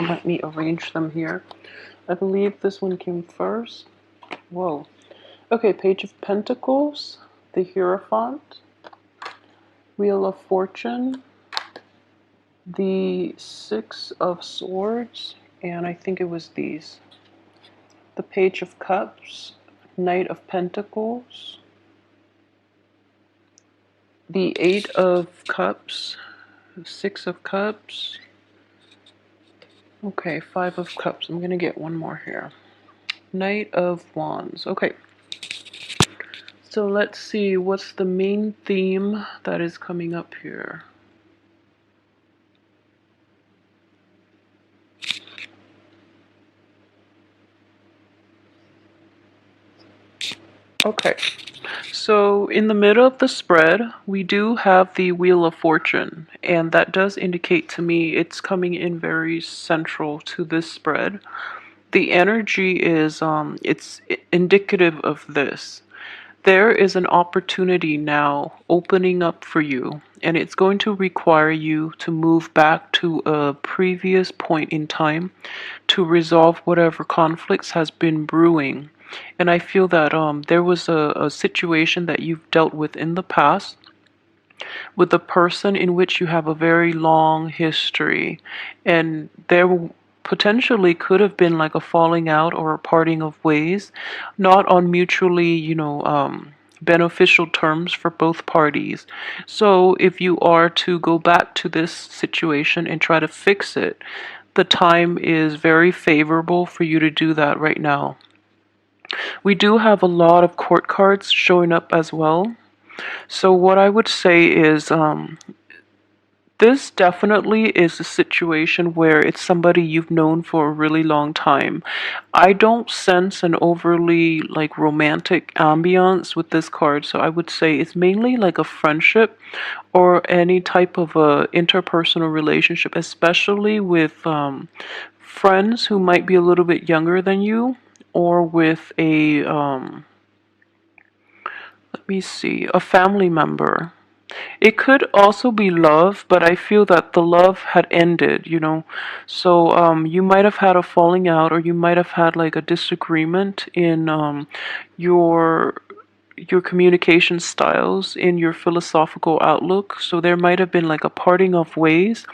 Let me arrange them here. I believe this one came first. Whoa. Okay, Page of Pentacles, the Hierophant, Wheel of Fortune, the Six of Swords, and I think it was these. The Page of Cups, Knight of Pentacles, the Eight of Cups, Six of Cups. Okay, Five of Cups. I'm gonna get one more here. Knight of Wands. Okay. So let's see what's the main theme that is coming up here. Okay. So in the middle of the spread, we do have the Wheel of Fortune, and that does indicate to me it's coming in very central to this spread. The energy is it's indicative of this. There is an opportunity now opening up for you, and it's going to require you to move back to a previous point in time to resolve whatever conflicts has been brewing. And I feel that there was a situation that you've dealt with in the past with a person in which you have a very long history, and there potentially could have been like a falling out or a parting of ways, not on mutually, beneficial terms for both parties. So if you are to go back to this situation and try to fix it, the time is very favorable for you to do that right now. We do have a lot of court cards showing up as well. So what I would say is this definitely is a situation where it's somebody you've known for a really long time. I don't sense an overly like romantic ambiance with this card, so I would say it's mainly like a friendship or any type of a interpersonal relationship, especially with friends who might be a little bit younger than you, or with a let me see, a family member. It could also be love, but I feel that the love had ended. So you might have had a falling out, or you might have had like a disagreement in your your communication styles, in your philosophical outlook. So there might have been like a parting of ways,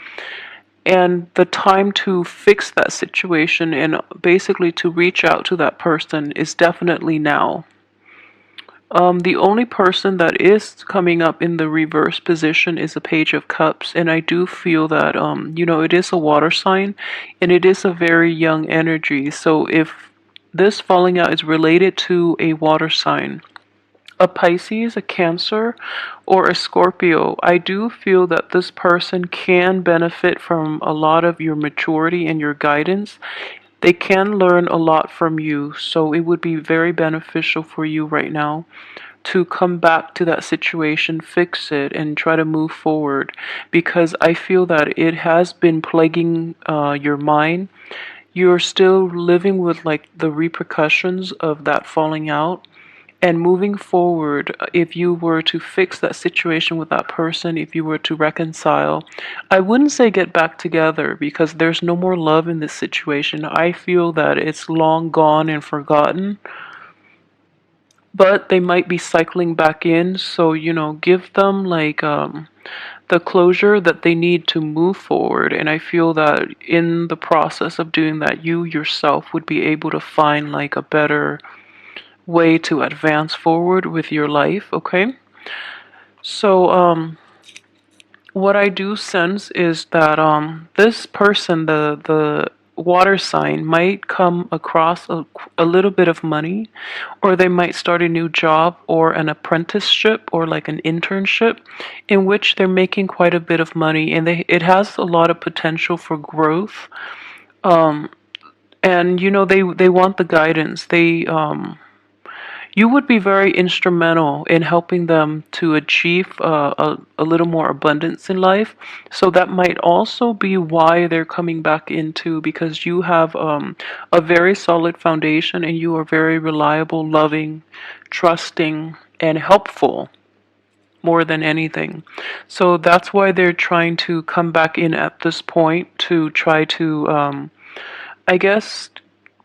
and the time to fix that situation and basically to reach out to that person is definitely now. The only person that is coming up in the reverse position is a Page of Cups, and I do feel that it is a water sign, and it is a very young energy. So if this falling out is related to a water sign, a Pisces, a Cancer, or a Scorpio, I do feel that this person can benefit from a lot of your maturity and your guidance. They can learn a lot from you, so it would be very beneficial for you right now to come back to that situation, fix it, and try to move forward, because I feel that it has been plaguing your mind. You're still living with like the repercussions of that falling out. And moving forward, if you were to fix that situation with that person, if you were to reconcile, I wouldn't say get back together because there's no more love in this situation. I feel that it's long gone and forgotten, but they might be cycling back in. So, give them like the closure that they need to move forward. And I feel that in the process of doing that, you yourself would be able to find like a better way to advance forward with your life. Okay. So, what I do sense is that this person, the water sign, might come across a little bit of money, or they might start a new job or an apprenticeship or like an internship in which they're making quite a bit of money, and it has a lot of potential for growth. Um, and they want the guidance. You would be very instrumental in helping them to achieve a little more abundance in life. So that might also be why they're coming back into, because you have a very solid foundation, and you are very reliable, loving, trusting, and helpful more than anything. So that's why they're trying to come back in at this point to try to I guess,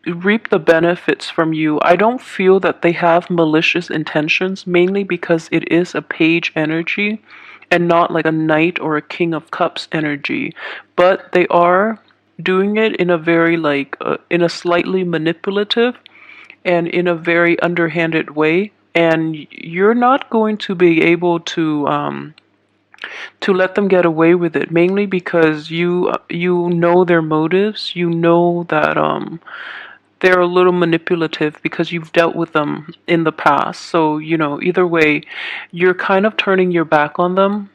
reap the benefits from you. I don't feel that they have malicious intentions, mainly because it is a page energy and not like a knight or a king of cups energy. But they are doing it in a very in a slightly manipulative and in a very underhanded way. And you're not going to be able to let them get away with it, mainly because you know their motives. You know that they're a little manipulative because you've dealt with them in the past. So, either way, you're kind of turning your back on them,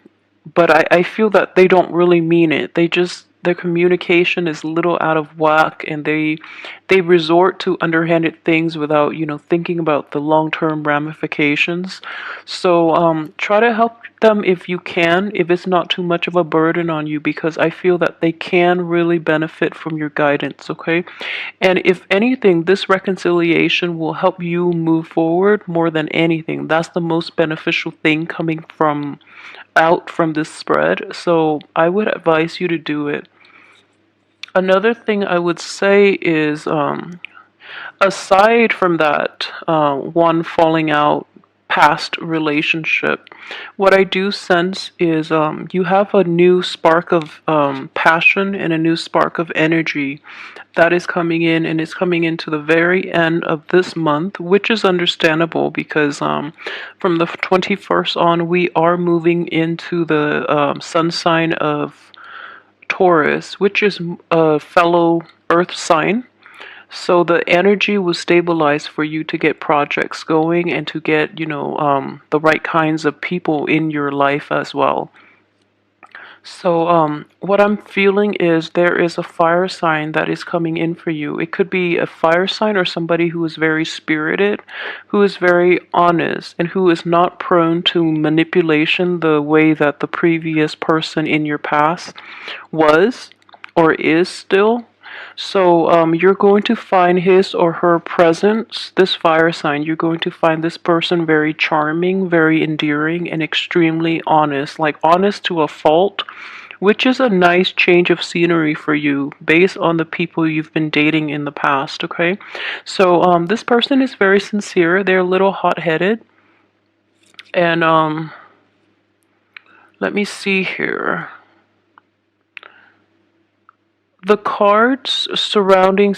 but I feel that they don't really mean it. Their communication is a little out of whack, and they resort to underhanded things without, thinking about the long-term ramifications. So try to help them if you can, if it's not too much of a burden on you, because I feel that they can really benefit from your guidance, okay? And if anything, this reconciliation will help you move forward more than anything. That's the most beneficial thing coming out from this spread. So I would advise you to do it. Another thing I would say is, aside from that, one falling out past relationship, what I do sense is you have a new spark of passion and a new spark of energy that is coming in, and it's coming into the very end of this month, which is understandable because from the 21st on, we are moving into the sun sign of Taurus, which is a fellow earth sign. So the energy will stabilize for you to get projects going and to get, the right kinds of people in your life as well. So, what I'm feeling is there is a fire sign that is coming in for you. It could be a fire sign or somebody who is very spirited, who is very honest, and who is not prone to manipulation the way that the previous person in your past was or is still. So you're going to find his or her presence, this fire sign, you're going to find this person very charming, very endearing, and extremely honest, like honest to a fault, which is a nice change of scenery for you based on the people you've been dating in the past, okay? So this person is very sincere. They're a little hot-headed. And let me see here. The cards surrounding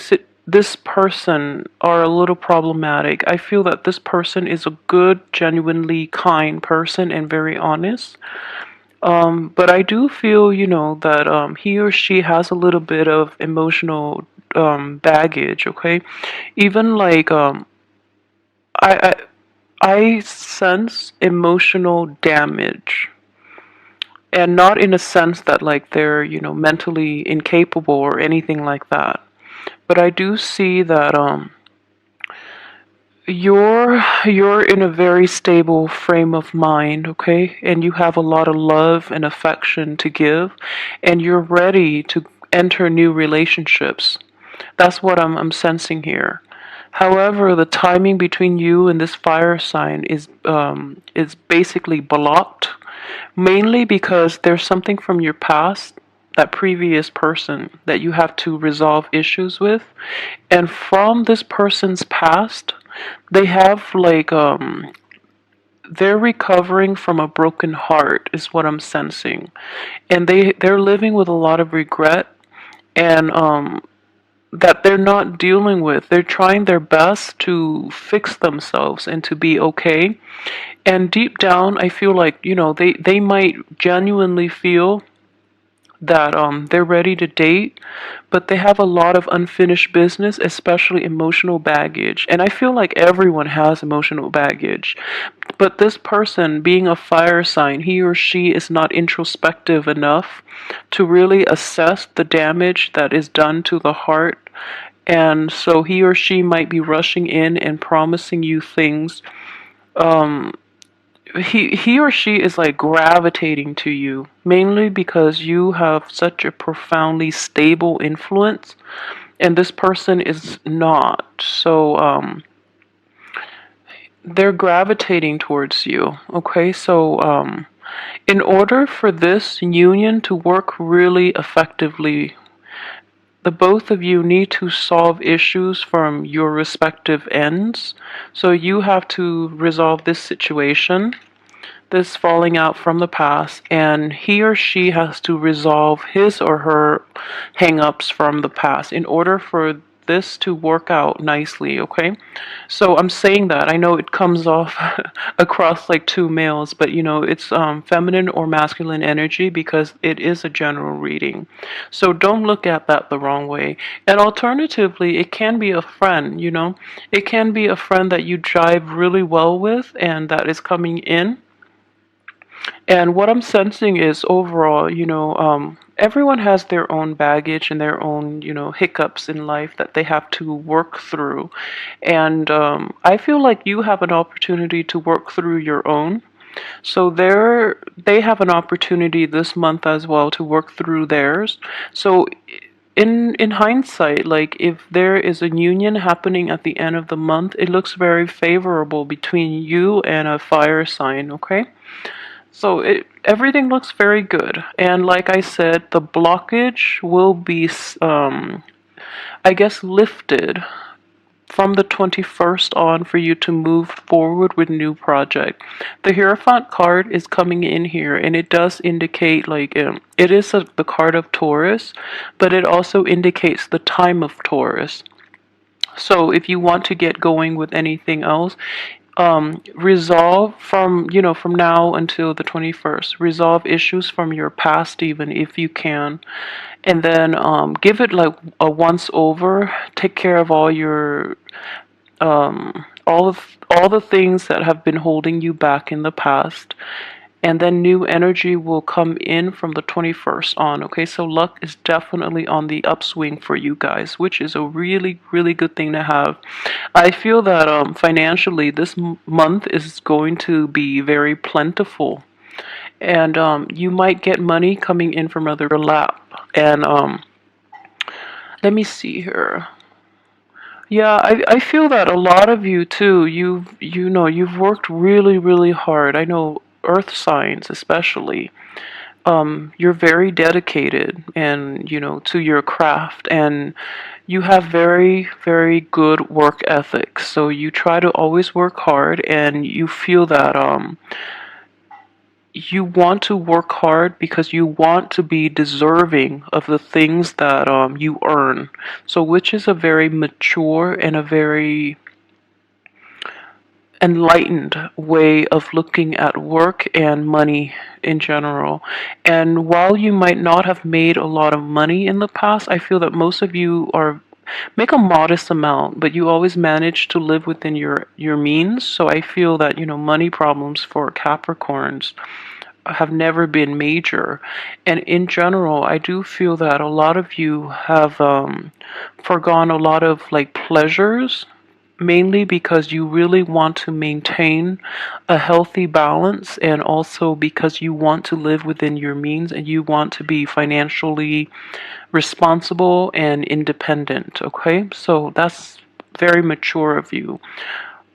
this person are a little problematic. I feel that this person is a good, genuinely kind person and very honest. But I do feel, that he or she has a little bit of emotional baggage, okay? Even like I, I sense emotional damage, and not in a sense that like they're, mentally incapable or anything like that. But I do see that you're in a very stable frame of mind, okay? And you have a lot of love and affection to give, and you're ready to enter new relationships. That's what I'm sensing here. However, the timing between you and this fire sign is basically blocked, mainly because there's something from your past, that previous person, that you have to resolve issues with. And from this person's past, they have they're recovering from a broken heart, is what I'm sensing. And they're living with a lot of regret, and that they're not dealing with. They're trying their best to fix themselves and to be okay. And deep down, I feel like, they might genuinely feel that they're ready to date, but they have a lot of unfinished business, especially emotional baggage. And I feel like everyone has emotional baggage. But this person, being a fire sign, he or she is not introspective enough to really assess the damage that is done to the heart. And so he or she might be rushing in and promising you things. He or she is like gravitating to you, mainly because you have such a profoundly stable influence, and this person is not. So they're gravitating towards you, okay? So in order for this union to work really effectively, the both of you need to solve issues from your respective ends. So you have to resolve this situation, this falling out from the past, and he or she has to resolve his or her hang-ups from the past in order for this to work out nicely, okay? So I'm saying that. I know it comes off across like two males, but you know, it's feminine or masculine energy because it is a general reading. So don't look at that the wrong way. And alternatively, it can be a friend, you know? It can be a friend that you jive really well with and that is coming in, and what I'm sensing is overall, everyone has their own baggage and their own, hiccups in life that they have to work through. And I feel like you have an opportunity to work through your own. So they have an opportunity this month as well to work through theirs. So in hindsight, like if there is a union happening at the end of the month, it looks very favorable between you and a fire sign, okay? So everything looks very good. And like I said, the blockage will be, I guess, lifted from the 21st on for you to move forward with new project. The Hierophant card is coming in here, and it does indicate like it is the card of Taurus, but it also indicates the time of Taurus. So if you want to get going with anything else, resolve from now until the 21st, resolve issues from your past even if you can, and then give it like a once over, take care of all your all the things that have been holding you back in the past, and then new energy will come in from the 21st on. Okay, so luck is definitely on the upswing for you guys, which is a really, really good thing to have. I feel that financially this month is going to be very plentiful, and you might get money coming in from other lap. And let me see here. Yeah, I feel that a lot of you too, you've worked really, really hard. I know earth signs especially. You're very dedicated and to your craft, and you have very, very good work ethics. So you try to always work hard, and you feel that you want to work hard because you want to be deserving of the things that you earn. So which is a very mature and a very enlightened way of looking at work and money in general. And while you might not have made a lot of money in the past, I feel that most of you are make a modest amount, but you always manage to live within your means. So I feel that money problems for Capricorns have never been major. And in general, I do feel that a lot of you have forgone a lot of like pleasures, mainly because you really want to maintain a healthy balance, and also because you want to live within your means and you want to be financially responsible and independent. Okay, so that's very mature of you.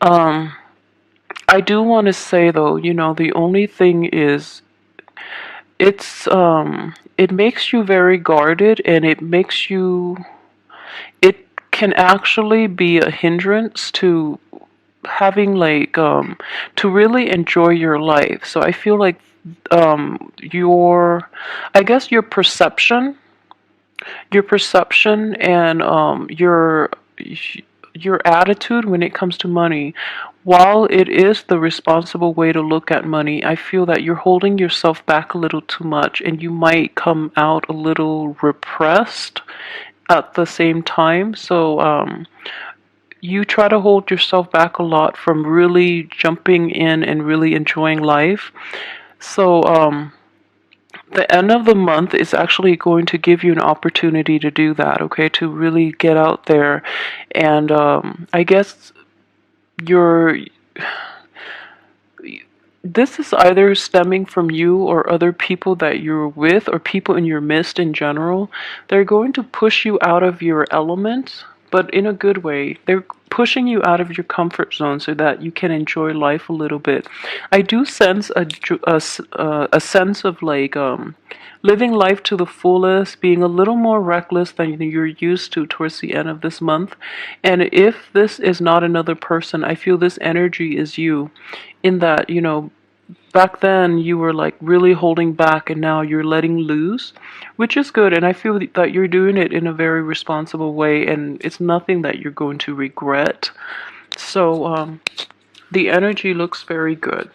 I do want to say though, the only thing is it makes you very guarded, and it can actually be a hindrance to having like to really enjoy your life. So I feel like your I guess your perception and your attitude when it comes to money, while it is the responsible way to look at money, I feel that you're holding yourself back a little too much, and you might come out a little repressed at the same time. So you try to hold yourself back a lot from really jumping in and really enjoying life. So the end of the month is actually going to give you an opportunity to do that, okay? To really get out there. And I guess you're this is either stemming from you or other people that you're with or people in your midst in general. They're going to push you out of your element, but in a good way. They're pushing you out of your comfort zone so that you can enjoy life a little bit. I do sense a sense of like living life to the fullest, being a little more reckless than you're used to towards the end of this month. And if this is not another person, I feel this energy is you, in that, back then you were like really holding back and now you're letting loose, which is good. And I feel that you're doing it in a very responsible way and it's nothing that you're going to regret. So the energy looks very good.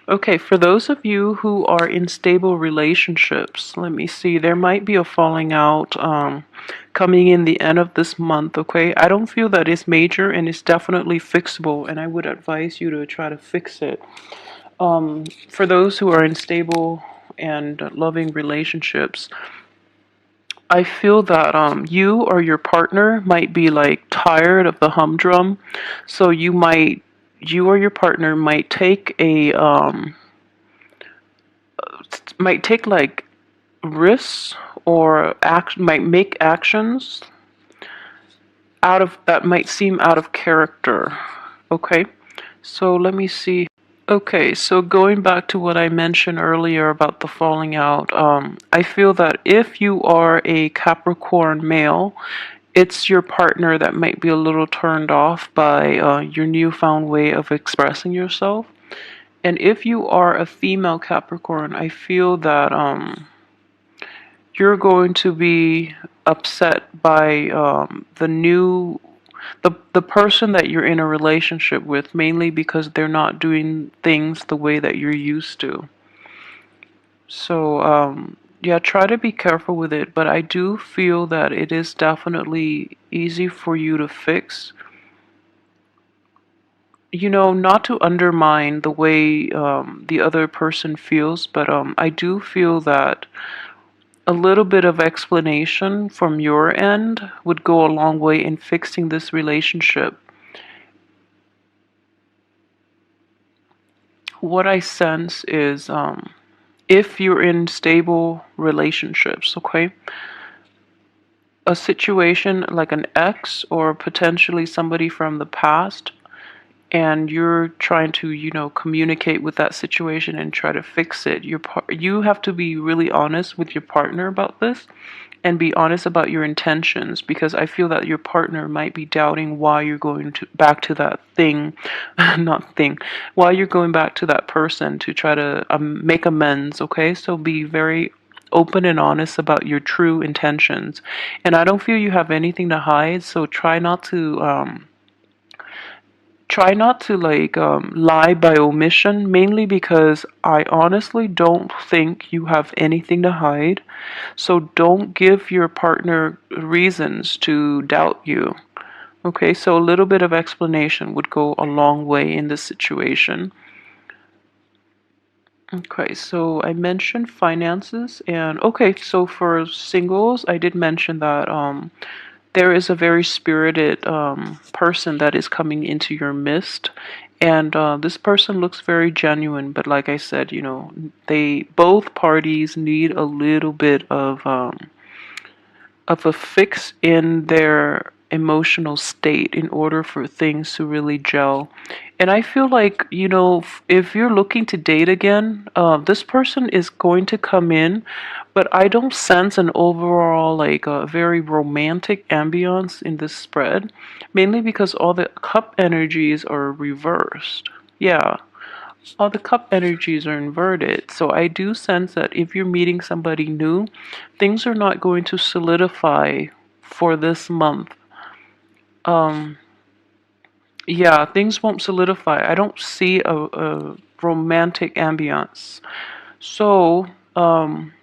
Okay, for those of you who are in stable relationships, let me see, there might be a falling out coming in the end of this month, okay? I don't feel that it's major and it's definitely fixable, and I would advise you to try to fix it. For those who are in stable and loving relationships, I feel that you or your partner might be like tired of the humdrum, so you or your partner might take like risks or might make actions out of that might seem out of character. Okay, so let me see. Okay, so going back to what I mentioned earlier about the falling out, I feel that if you are a Capricorn male, it's your partner that might be a little turned off by your newfound way of expressing yourself. And if you are a female Capricorn, I feel that you're going to be upset by the person that you're in a relationship with, mainly because they're not doing things the way that you're used to. So yeah, try to be careful with it, but I do feel that it is definitely easy for you to fix. Not to undermine the way the other person feels, but I do feel that a little bit of explanation from your end would go a long way in fixing this relationship. What I sense is if you're in stable relationships, okay, a situation like an ex or potentially somebody from the past, and you're trying to, communicate with that situation and try to fix it, you have to be really honest with your partner about this and be honest about your intentions, because I feel that your partner might be doubting why you're going to back to that thing, not thing, why you're going back to that person to try to make amends. Okay, so be very open and honest about your true intentions, and I don't feel you have anything to hide. So try not to like lie by omission, mainly because I honestly don't think you have anything to hide. So don't give your partner reasons to doubt you. Okay, so a little bit of explanation would go a long way in this situation. Okay, so I mentioned finances, and okay, so for singles, I did mention that there is a very spirited person that is coming into your midst, and this person looks very genuine. But like I said, they both parties need a little bit of a fix in their emotional state in order for things to really gel. And I feel like, if you're looking to date again, this person is going to come in, but I don't sense an overall, like, a very romantic ambiance in this spread, mainly because all the cup energies are reversed. Yeah, all the cup energies are inverted. So I do sense that if you're meeting somebody new, things are not going to solidify for this month. Um, yeah, things won't solidify. I don't see a romantic ambiance. So,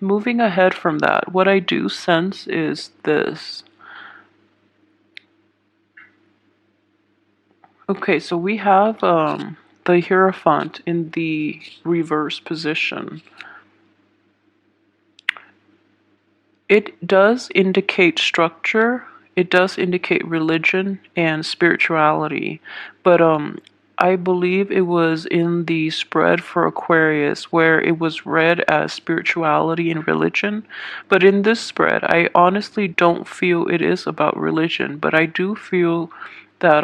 moving ahead from that, what I do sense is this. Okay, so we have the Hierophant in the reverse position. It does indicate structure, it does indicate religion and spirituality, but I believe it was in the spread for Aquarius where it was read as spirituality and religion. But in this spread, I honestly don't feel it is about religion, but I do feel that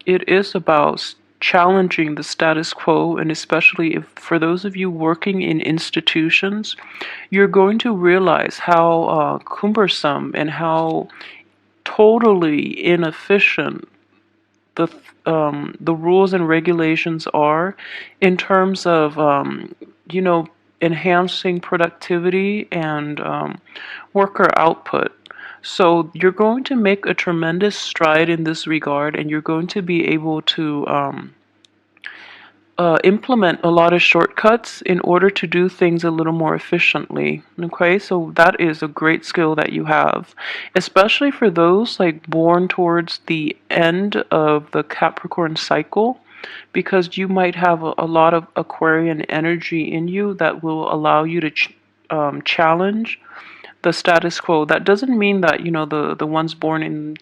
it is about challenging the status quo, and especially if for those of you working in institutions, you're going to realize how cumbersome and how totally inefficient the the rules and regulations are in terms of you know enhancing productivity and worker output. So you're going to make a tremendous stride in this regard, and you're going to be able to implement a lot of shortcuts in order to do things a little more efficiently. Okay, so that is a great skill that you have, especially for those like born towards the end of the Capricorn cycle, because you might have a lot of Aquarian energy in you that will allow you to challenge the status quo. That doesn't mean that the ones born in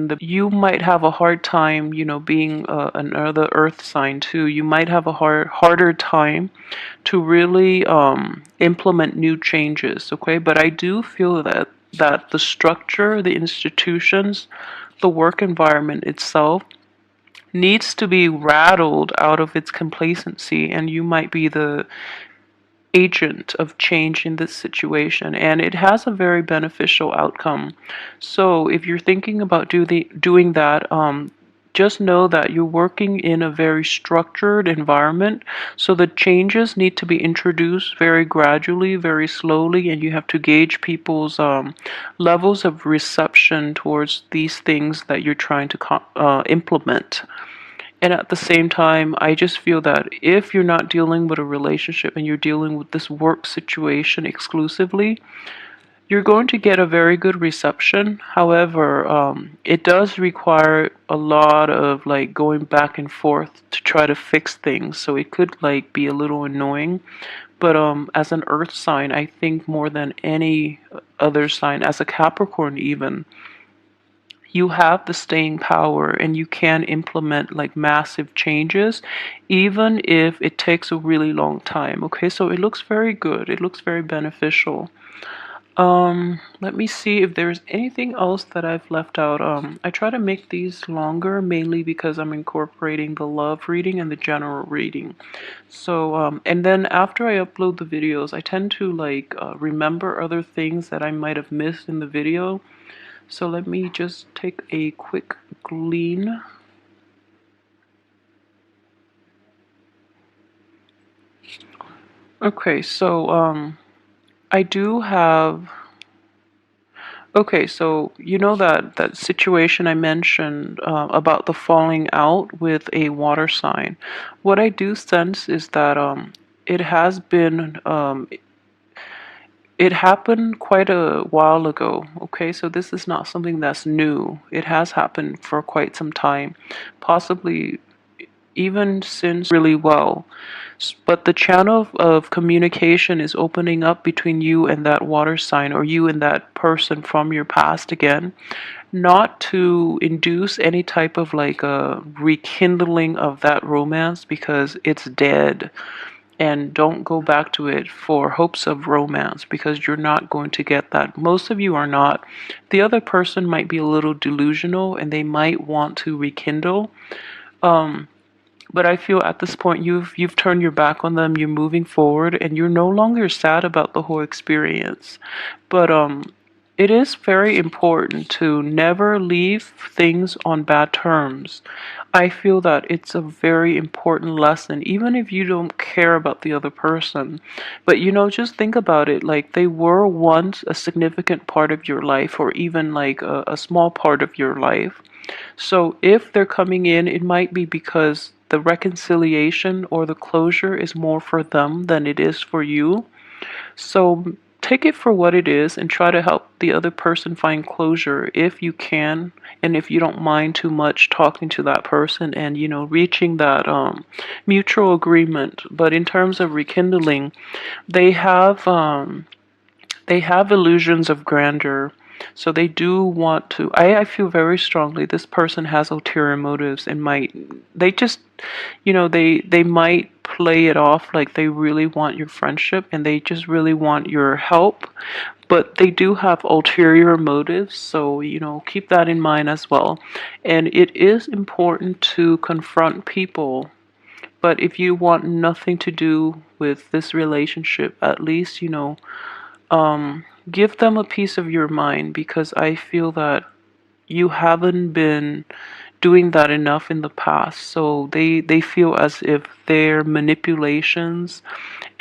the you might have a hard time being another earth sign too. You might have a harder time to really implement new changes. Okay, but I do feel that the structure, the institutions, the work environment itself needs to be rattled out of its complacency, and you might be the agent of change in this situation, and it has a very beneficial outcome. So if you're thinking about doing that, just know that you're working in a very structured environment, so the changes need to be introduced very gradually, very slowly, and you have to gauge people's levels of reception towards these things that you're trying to implement. And at the same time, I just feel that if you're not dealing with a relationship and you're dealing with this work situation exclusively, you're going to get a very good reception. However, it does require a lot of like going back and forth to try to fix things. So it could like be a little annoying. But as an earth sign, I think more than any other sign, as a Capricorn even, you have the staying power and you can implement like massive changes even if it takes a really long time. Okay, so it looks very good, it looks very beneficial. Let me see if there's anything else that I've left out. I try to make these longer mainly because I'm incorporating the love reading and the general reading. So and then after I upload the videos, I tend to like remember other things that I might have missed in the video. So let me just take a quick glean. Okay, so I do have. Okay, so you know that situation I mentioned about the falling out with a water sign. What I do sense is that it has been it happened quite a while ago. Okay, so this is not something that's new. It has happened for quite some time, possibly even since really well. But the channel of communication is opening up between you and that water sign, or you and that person from your past again, not to induce any type of like a rekindling of that romance because it's dead. And don't go back to it for hopes of romance because you're not going to get that. Most of you are not. The other person might be a little delusional and they might want to rekindle. But I feel at this point you've turned your back on them, you're moving forward, and you're no longer sad about the whole experience. But it is very important to never leave things on bad terms. I feel that it's a very important lesson, even if you don't care about the other person. But just think about it, like they were once a significant part of your life, or even like a small part of your life. So if they're coming in, it might be because the reconciliation or the closure is more for them than it is for you. So take it for what it is and try to help the other person find closure if you can, and if you don't mind too much talking to that person and reaching that mutual agreement. But in terms of rekindling, they have illusions of grandeur. So they do want to, I feel very strongly this person has ulterior motives and might, they just, they might play it off like they really want your friendship and they just really want your help, but they do have ulterior motives. So, keep that in mind as well. And it is important to confront people. But if you want nothing to do with this relationship, at least, give them a piece of your mind, because I feel that you haven't been doing that enough in the past. So they feel as if their manipulations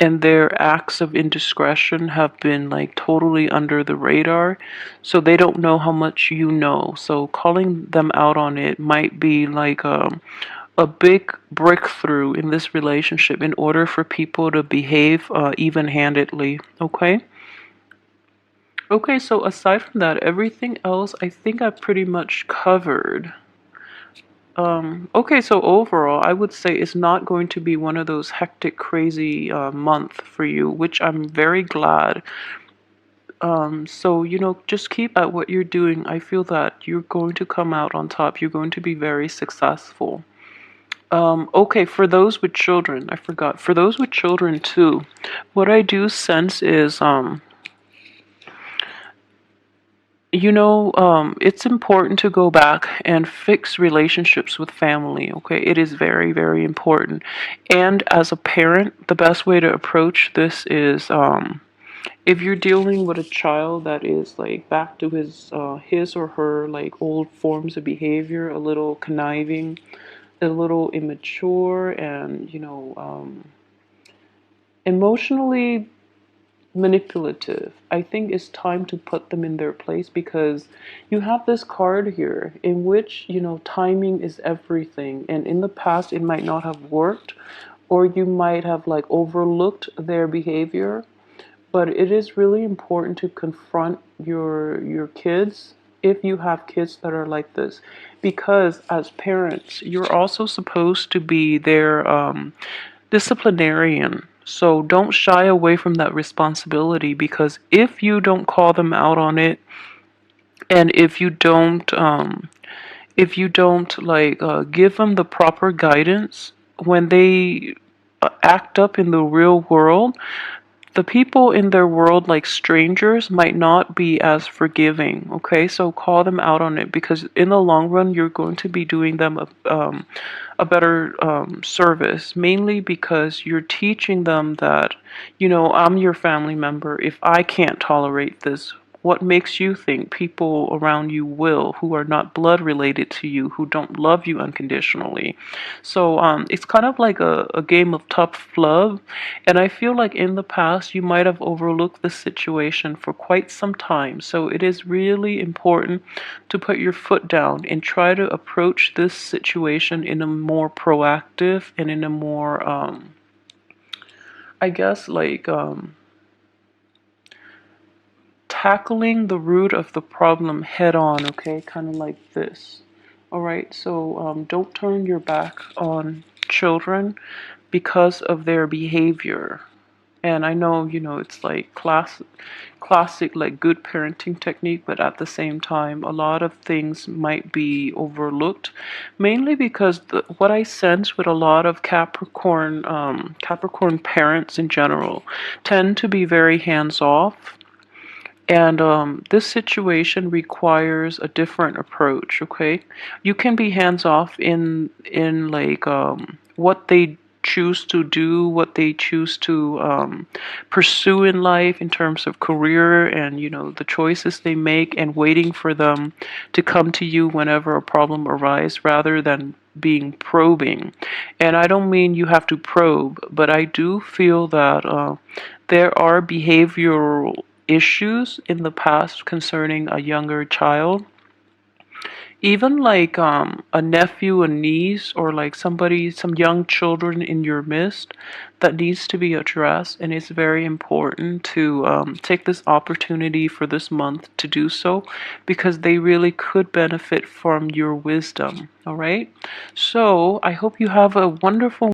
and their acts of indiscretion have been like totally under the radar. So they don't know how much you know. So calling them out on it might be like a big breakthrough in this relationship in order for people to behave even-handedly. Okay? Okay, so aside from that, everything else I think I've pretty much covered. Okay, so overall, I would say it's not going to be one of those hectic, crazy month for you, which I'm very glad. So, just keep at what you're doing. I feel that you're going to come out on top. You're going to be very successful. Okay, for those with children, I forgot. For those with children too, what I do sense is, it's important to go back and fix relationships with family, okay? It is very, very important. And as a parent, the best way to approach this is, if you're dealing with a child that is like back to his or her like old forms of behavior, a little conniving, a little immature, and emotionally manipulative, I think it's time to put them in their place, because you have this card here in which, timing is everything. And in the past, it might not have worked, or you might have like overlooked their behavior. But it is really important to confront your kids if you have kids that are like this, because as parents, you're also supposed to be their disciplinarian. So don't shy away from that responsibility, because if you don't call them out on it, and if you don't like give them the proper guidance when they act up in the real world, the people in their world, like strangers, might not be as forgiving. Okay, so call them out on it, because in the long run, you're going to be doing them a better service, mainly because you're teaching them that, I'm your family member. If I can't tolerate this, what makes you think people around you will, who are not blood related to you, who don't love you unconditionally? So it's kind of like a game of tough love. And I feel like in the past, you might have overlooked this situation for quite some time. So it is really important to put your foot down and try to approach this situation in a more proactive and in a more, I guess, like, tackling the root of the problem head on, okay? Kind of like this. All right, so don't turn your back on children because of their behavior. And I know, it's like classic, like good parenting technique, but at the same time, a lot of things might be overlooked, mainly because what I sense with a lot of Capricorn parents in general tend to be very hands off. And this situation requires a different approach, okay? You can be hands off in like what they choose to do, what they choose to pursue in life in terms of career, and the choices they make, and waiting for them to come to you whenever a problem arises, rather than being probing. And I don't mean you have to probe, but I do feel that there are behavioral issues in the past concerning a younger child, even like a nephew, a niece, or like some young children in your midst, that needs to be addressed. And it's very important to take this opportunity for this month to do so, because they really could benefit from your wisdom. All right, so I hope you have a wonderful